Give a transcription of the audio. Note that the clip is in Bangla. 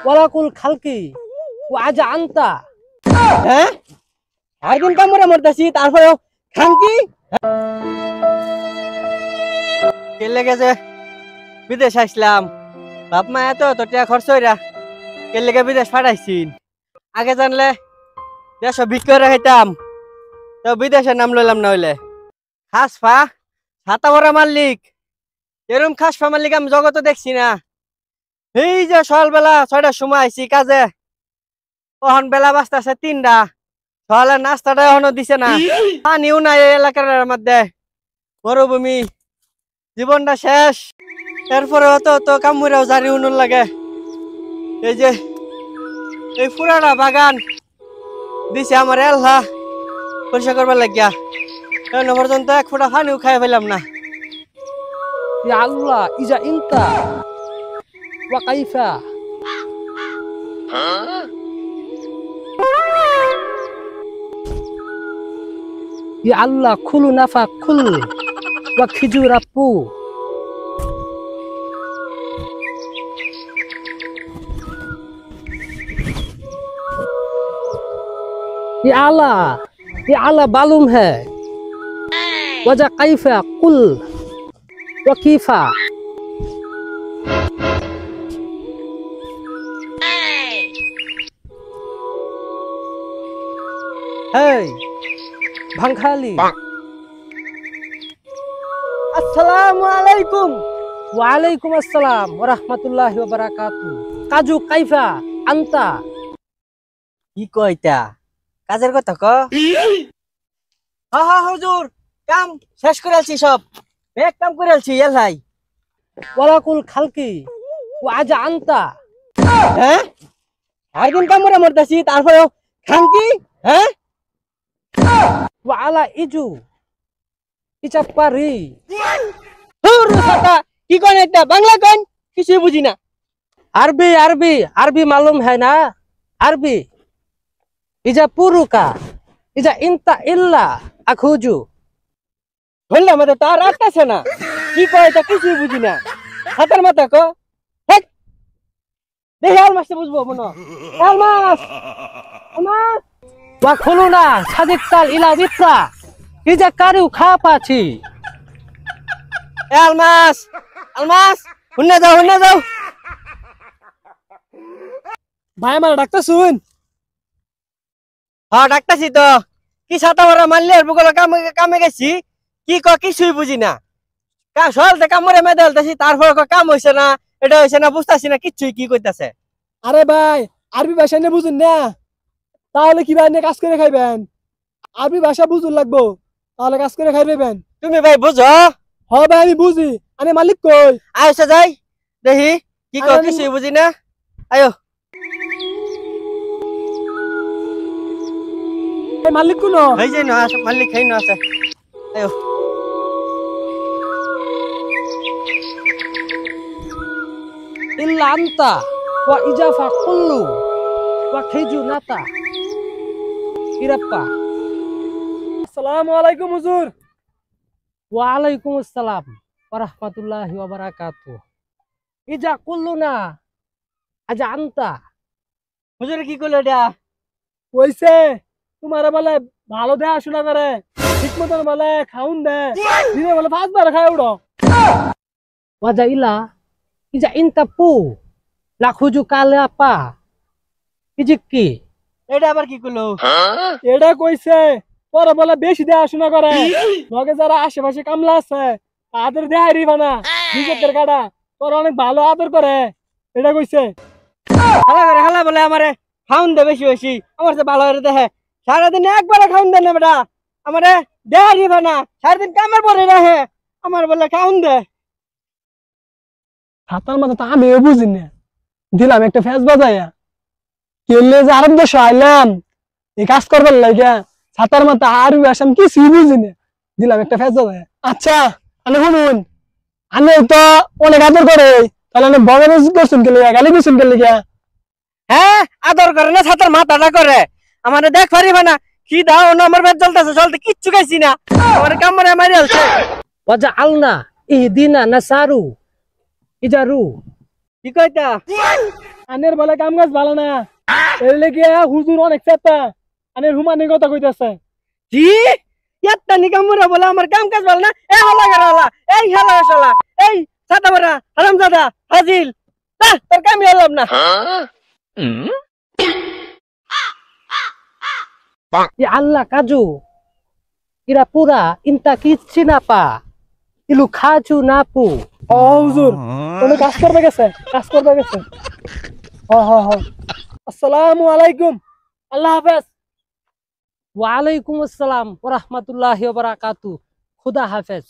ওয়ালাকুল খালকি ও আজা আনতা। হ্যাঁ একদিন কামড়ে মরতেছি তারপরে খানকি কেলে গেছে বিদেশ আসলাম বাপ মা এত তো টাকা খরচ হইরা কেলে বিদেশ পাঠাইছিন আগে জানলে দেশ বিক্রি করে খাইতাম তো বিদেশের নাম লইলাম না হইলে খাসফা ছাতা ভরা মালিক এরম খাসফা মালিক আমি জগতে দেখছি না। এই যে সকালবেলা 6টার সময় আইছি কাজে তখন বেলা বাজতেছে 3টা সকালের নাস্তাটা এখনো দিছে না পানিও নাই এই এলাকার মধ্যে মরুভূমি জীবনটা শেষ এরপরে তো কামড়েও জারি উনুন লাগে। এই যে এই পুরাটা বাগান দিছে আমার এলহা পরিষ্কার করবার লাগিয়া এখন পর্যন্ত এক ফোঁটা পানিও খাই পেলাম না। ইয়া আল্লাহ ইজা ইনতা ওয়া কাইফা। ইয়া আল্লাহ খুলু নাফা খুল ওয়া খিজুর আপু। ये आला मालूम है वजह कैफा कुल वकीफा। भंखाली अस्सलामु अलैकुम। वालेकुम अस्सलाम व रहमतुल्लाहि व बरकातुहू। काजू कैफा अंता। কি কইতা কাজের কথা ক। হ্যাঁ হুজুর কাম শেষ করেছি সব এক কাম করেছি এলাই। ওয়ালাকুল খালকি ও আজা আনতা। হ্যাঁ একদিন কামড়ে মরতেছি তারপরে খানকি। হ্যাঁ ওয়া আলা ইজু ইচাপারি। কি কোন একটা বাংলা কোন কিছু বুঝি না। अरबी अरबी अरबी मालूम है ना अरबी इजा पुरुका इजा इंता इल्ला अखुजू। বললাম আমাদের তার আসতেছে না কি কয় এটা কিছুই বুঝি না হাতের মাথা ক। হেক দেখি আর মাসে বুঝবো মনে আর মাস মাস wa khuluna sadiktal ila witra ija karu khapachi। Almas Almas হুন্না যাও ভাই আমার ডাক্তার শুন। হ্যাঁ ডাক্তারছি তো কি ছাতা ভরা মারলে বুকলা কামে গেছি কি কিছুই বুঝি না সকালতে কামড়ে মেদে হলতেছি তারপর কাম হইছে না এটা হইছে না বুঝতেছি না কিছুই কি কইতাছে। আরে ভাই আরবি ভাষা নিয়ে বুঝুন না তাহলে কি ভাই নিয়ে কাজ করে খাইবেন আরবি ভাষা বুঝুন লাগবো তাহলে কাজ করে খাইবেন। তুমি ভাই বুঝো। হ্যাঁ ভাই আমি বুঝি আরে মালিক কই আইসা যাই দেখি কি কিছুই বুঝি না আয়ো মালিক কোন এই যে না মালিক খাই না আছে আয়ো illa anta wa ijafa kullu wa khiju nata irappa। আসসালামু আলাইকুম হুজুর। ওয়ালাইকুম আসসালাম ওয়া রাহমাতুল্লাহি ওয়া বারাকাতুহু। ইজা কুল্লুনা আজা আনতা। হুজুর কি কইলো এটা কইছে তোমার বলে ভালো দেখাশোনা করে ঠিক মতন বলে খাউন দে দিনে বলে 5 বার খায় উড়ো। wajah ila ija inta pu lakhuju kale apa ijiki। এটা আবার কি কইলো এটা কইছে পরে বলে বেশি দেখাশোনা করে লগে যারা আশেপাশে কামলা আছে তাদের দেখাই দিবা না নিজেদের কাটা তোর অনেক ভালো আদর করে এটা কইছে। হালা বলে আমারে খাউন দে বেশি বেশি আমার তো ভালো করে দেখে সারাদিন একবারে খাউন দেন না বেটা আমারে দেয়া দিবা না সারাদিন কামের পরে রাখে আমার বলে খাউন দে। হাতার মাথা তো আমিও বুঝি না দিলাম একটা ফেস বাজাইয়া কেলে যে আরব দেশে আইলাম এই কাজ করবার লাগে ছাতার মাথা আর আসাম কিছুই বুঝি না দিলাম একটা ফেস বাজাইয়া। আচ্ছা আমি শুনুন আমি তো অনেক আদর করে তাহলে আমি বগানো করছেন কে লিগা গালি দিছেন কে লিগা। হ্যাঁ আদর করে না ছাতার মাথাটা করে আমারে দেখ পারিবা না কি দাও না আমার পেট জ্বলতেছে চলতে কিচ্ছু খাইছি না আমার কামড়ে মারি আলছে। wajah alna ইহদিনা নাসারু ইজারু। কি কইতা? আনের বলে কাম কাজ ভালো না, এর লেগে হুজুর অনেক চেতা, আনের হুমানের কথা কইতাছে। কি ইয়াত্তা নিকামুরা বলে আমার কাম কাজ ভালো না? এ হালা গরালা, এই হালা শালা, এই সাদাবারা হারামজাদা হাজিল, তোর কামই হলাম না। ই আল্লাহ কাজু ইরা পুরা ইনতা কিচ্ছি না পা ইলু খাজু না পু। ও হুজুর কোন কাজ করবে গেছে, কাজ করবে গেছে। হ হ হ, আসসালামু আলাইকুম, আল্লাহ হাফেজ। ওয়ালাইকুম আসসালাম ওয়া রাহমাতুল্লাহি ওয়া বারাকাতু। খুদা হাফেজ।